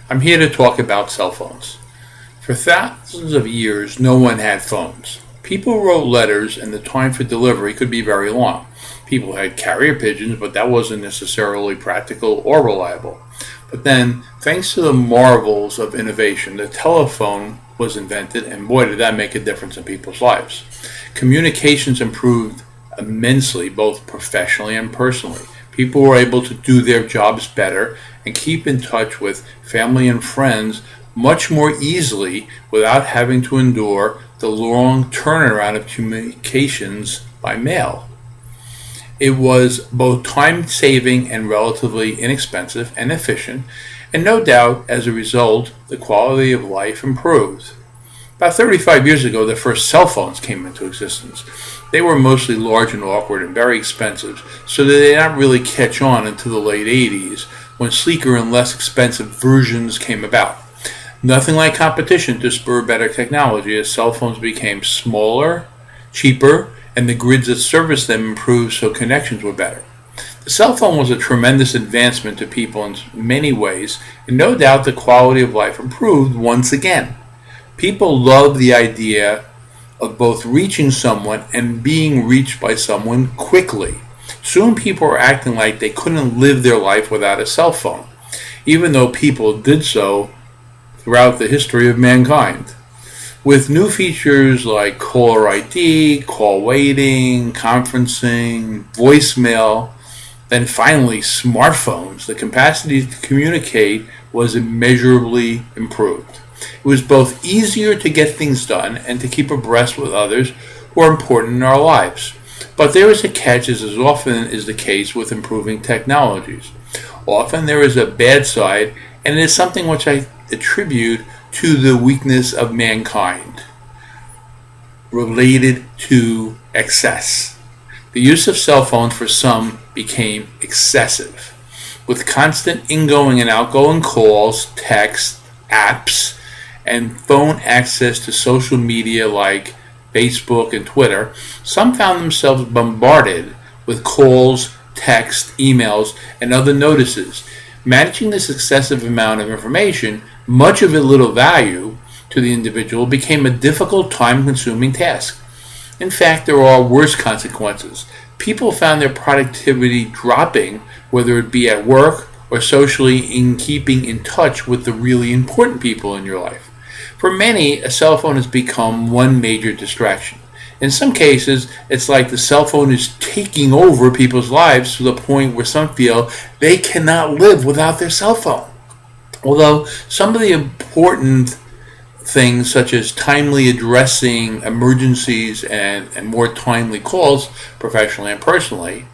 I'm here to talk about cell phones. For thousands of years, no one had phones. People wrote letters, and the time for delivery could be very long. People had carrier pigeons, but that wasn't necessarily practical or reliable. But then, thanks to the marvels of innovation, the telephone was invented, and boy, did that make a difference in people's lives. Communications improved immensely, both professionally and personally. People were able to do their jobs better and keep in touch with family and friends much more easily without having to endure the long turnaround of communications by mail. It was both time saving and relatively inexpensive and efficient, and no doubt as a result, the quality of life improved. About 35 years ago, the first cell phones came into existence. They were mostly large and awkward and very expensive, so they did not really catch on until the late 80s when sleeker and less expensive versions came about. Nothing like competition to spur better technology as cell phones became smaller, cheaper, and the grids that serviced them improved so connections were better. The cell phone was a tremendous advancement to people in many ways, and no doubt the quality of life improved once again. People love the idea of both reaching someone and being reached by someone quickly. Soon people were acting like they couldn't live their life without a cell phone, even though people did so throughout the history of mankind. With new features like caller ID, call waiting, conferencing, voicemail, then finally smartphones, the capacity to communicate was immeasurably improved. It was both easier to get things done and to keep abreast with others who are important in our lives. But there is a catch, as often is the case with improving technologies. Often there is a bad side, and it is something which I attribute to the weakness of mankind, related to excess. The use of cell phones for some became excessive, with constant ingoing and outgoing calls, texts, apps, and phone access to social media like Facebook and Twitter. Some found themselves bombarded with calls, texts, emails, and other notices. Managing this excessive amount of information, much of it little value to the individual, became a difficult, time-consuming task. In fact, there are worse consequences. People found their productivity dropping, whether it be at work or socially, in keeping in touch with the really important people in your life. For many, a cell phone has become one major distraction. In some cases, it's like the cell phone is taking over people's lives to the point where some feel they cannot live without their cell phone. Although some of the important things, such as timely addressing emergencies and more timely calls, professionally and personally,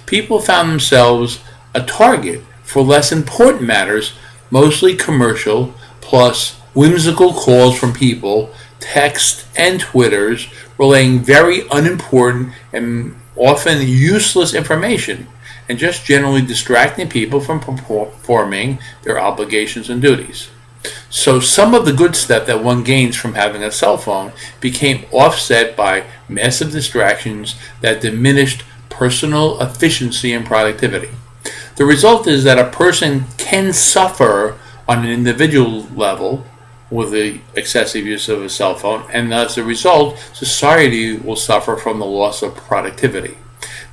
people found themselves a target for less important matters, mostly commercial, plus whimsical calls from people, texts, and Twitters relaying very unimportant and often useless information, and just generally distracting people from performing their obligations and duties. So some of the good stuff that one gains from having a cell phone became offset by massive distractions that diminished personal efficiency and productivity. The result is that a person can suffer on an individual level with the excessive use of a cell phone, and as a result, society will suffer from the loss of productivity.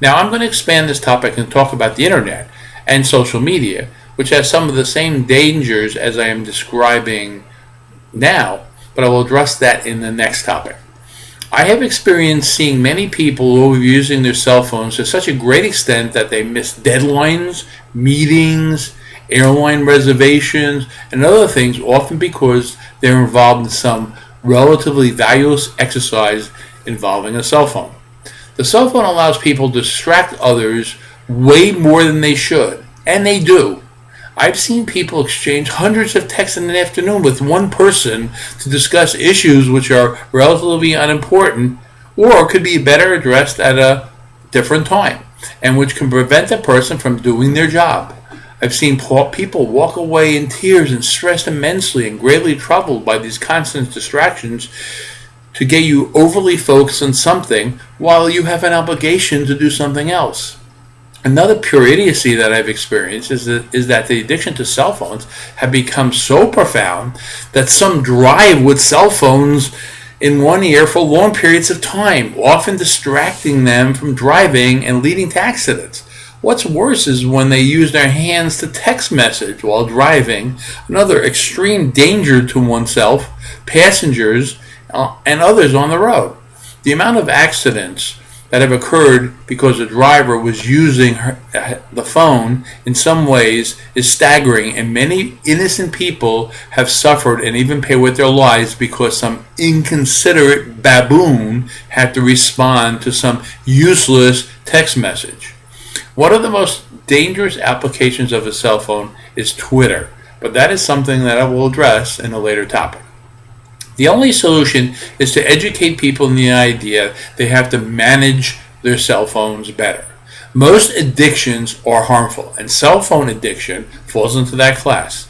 Now, I'm going to expand this topic and talk about the internet and social media, which has some of the same dangers as I am describing now, but I will address that in the next topic. I have experienced seeing many people overusing their cell phones to such a great extent that they miss deadlines, meetings, airline reservations, and other things, often because they're involved in some relatively valueless exercise involving a cell phone. The cell phone allows people to distract others way more than they should, and they do. I've seen people exchange hundreds of texts in an afternoon with one person to discuss issues which are relatively unimportant or could be better addressed at a different time, and which can prevent the person from doing their job. I've seen people walk away in tears and stressed immensely and greatly troubled by these constant distractions to get you overly focused on something while you have an obligation to do something else. Another pure idiocy that I've experienced is that the addiction to cell phones have become so profound that some drive with cell phones in one ear for long periods of time, often distracting them from driving and leading to accidents. What's worse is when they use their hands to text message while driving, another extreme danger to oneself, passengers, and others on the road. The amount of accidents that have occurred because the driver was using the phone in some ways is staggering, and many innocent people have suffered and even paid with their lives because some inconsiderate baboon had to respond to some useless text message. One of the most dangerous applications of a cell phone is Twitter, but that is something that I will address in a later topic. The only solution is to educate people in the idea they have to manage their cell phones better. Most addictions are harmful, and cell phone addiction falls into that class.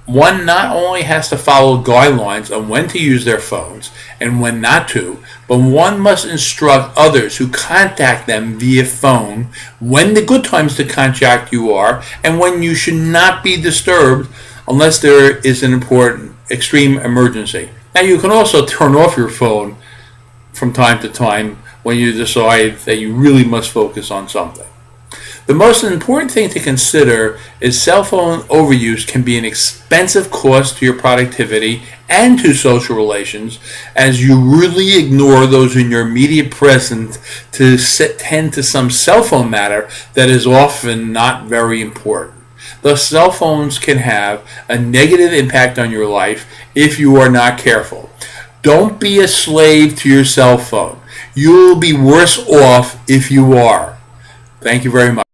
One not only has to follow guidelines on when to use their phones and when not to, but one must instruct others who contact them via phone when the good times to contact you are and when you should not be disturbed unless there is an important extreme emergency. Now, you can also turn off your phone from time to time when you decide that you really must focus on something. The most important thing to consider is cell phone overuse can be an expensive cost to your productivity and to social relations, as you really ignore those in your immediate presence to tend to some cell phone matter that is often not very important. Thus, cell phones can have a negative impact on your life if you are not careful. Don't be a slave to your cell phone. You'll be worse off if you are. Thank you very much.